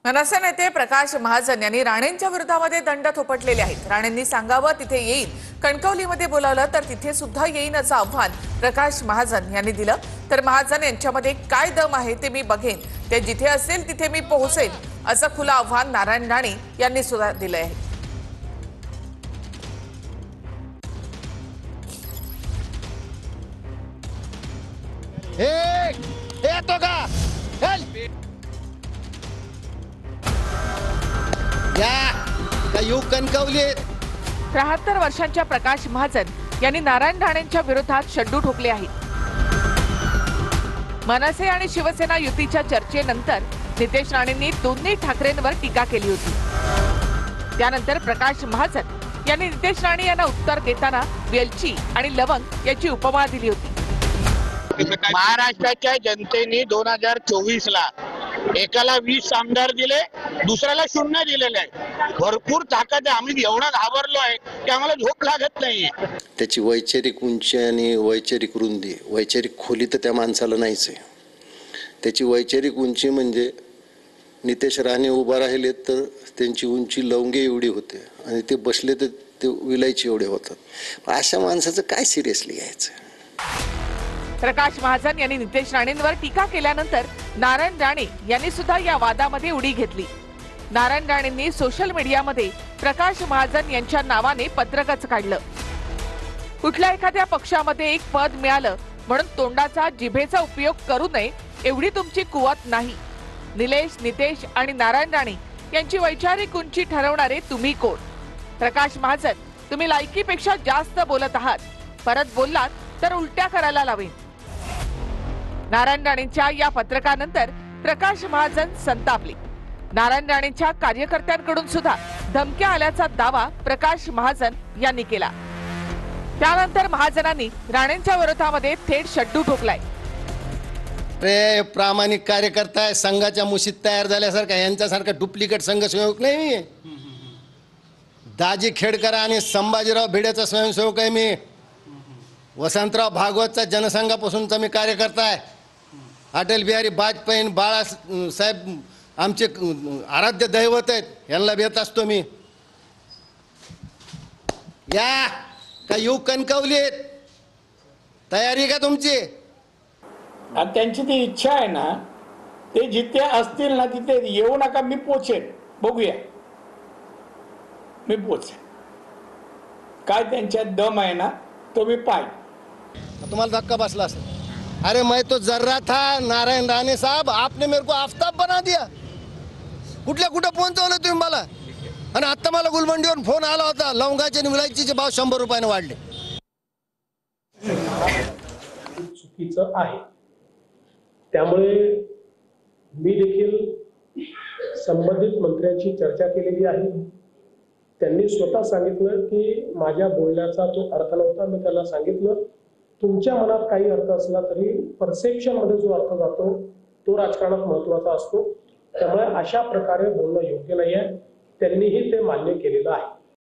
मनसे नेते प्रकाश महाजन यांनी राणेंच्या विरोधामध्ये दंड थोपटलेले आहेत। राणेंनी सांगावं तिथे येईन, कणकवलीमध्ये बोलावलं तर तिथे सुद्धा येईन असं आव्हान प्रकाश महाजन यांनी दिलं। तर महाजन यांच्यामध्ये काय दम आहे ते मी बघेन, ते जिथे असेल तिथे मी पोहोचेन असं खुलं आव्हान नारायण राणे यांनी सुद्धा दिलं आहे। तो का या कणकवली 73 वर्षांच्या प्रकाश महाजन यांनी नारायण राणेंच्या विरोधात शड्डू ठोकले आहेत। मनसे आणि शिवसेना युतीच्या चर्चेनंतर नितेश राणेंनी दोन्ही ठाकरेंवर टीका केली होती। त्यानंतर प्रकाश महाजन यांनी नितेश राणे यांना उत्तर देताना वेलची आणि लवंग याची उपमा दिली होती। महाराष्ट्राच्या जनतेने 2024 ला एकाला 20 आमदार दिले, दुसऱ्याला 0 दिलेले आहे। भरपूर ताकद आहे। आम्ही एवढा घाबरलो आहे की आम्हाला झोप लागत नाहीये। त्याची वैचारिक उंची आणि वैचारिक रुंदी, वैचारिक खोली तर त्या माणसाला नाहीच आहे। त्याची वैचारिक उंची म्हणजे नितेश राणे उभा राहिले तर त्यांची उंची लवंगे एवढी होते आणि ते बसले तर ते विलायची एवढे होतात। अशा माणसाचं काय सिरियसली घ्यायचं। प्रकाश महाजन यांनी नितेश राणेंवर टीका केल्यानंतर नारायण राणे यांनी सुद्धा या वादामध्ये उडी घेतली। नारायण राणेंनी सोशल मीडियामध्ये प्रकाश महाजन यांच्या नावाने पत्रकच काढलं। कुठल्या एखाद्या पक्षामध्ये एक पद मिळालं म्हणून तोंडाचा जिभेचा उपयोग करू नये एवढी तुमची कुवत नाही। नितेश आणि नारायण राणे यांची वैचारिक उंची ठरवणारे तुम्ही कोण? प्रकाश महाजन, तुम्ही लायकीपेक्षा जास्त बोलत आहात। परत बोललात तर उलट्या करायला लावेन। नारायण राणेंच्या या पत्रकानंतर प्रकाश महाजन संतापले। नारायण राणेंच्या कार्यकर्त्यांकडून सुद्धा धमक्या आल्याचा दावा प्रकाश महाजन यांनी केला। त्यानंतर महाजनांनी राणेंच्या विरोधामध्ये थेट शड्डू ठोकलाय। रे प्रामाणिक कार्यकर्ता आहे, संघाच्या मुशीत तयार झाल्यासारखा यांच्यासारखा डुप्लिकेट संघसेवक नाही मी। दाजी खेडकर आणि संभाजीराव भिडेचा स्वयंसेवक आहे मी। वसंतराव भागवतचा जनसंघापासूनचा मी कार्यकर्ता आहे। अटल बिहारी वाजपेयी बाळासाहेब आमचे आराध्य दैवत आहेत, यांना भेट असतो मी। या का येऊ कणकवलीत? तयारी का तुमची? त्यांची ती इच्छा आहे ना, ते जिथे असतील ना तिथे येऊ नका, मी पोचेन, बघूया मी पोचेन। काय त्यांच्यात दम आहे ना तो मी पाय। तुम्हाला धक्का बसला असेल। अरे मैं तो जर्रा था नारायण राणे साहब, आपने मेरे को आफ्ताब बना दिया। कुठल्या कुठं पोहोचवलं तुम्ही मला? आणि आता मला गुलमंडीवर फोन आला होता, लवंगाचे आणि विलायचीचे भाव 100 रुपयाने वाढले। चुकीचं आहे। त्यामुळे मी देखील संबंधित मंत्र्यांची चर्चा केलेली आहे। त्यांनी स्वतः सांगितलं की माझ्या बोलण्याचा तो अर्थ नव्हता। मी त्यांना सांगितलं तुमच्या मनात काही अर्थ असला तरी परसेप्शन मध्ये जो अर्थ जातो तो राजकारणात महत्त्वाचा असतो। त्यामुळे अशा प्रकारे बोलणं योग्य नाही आहे। त्यांनीही ते मान्य केलेलं आहे।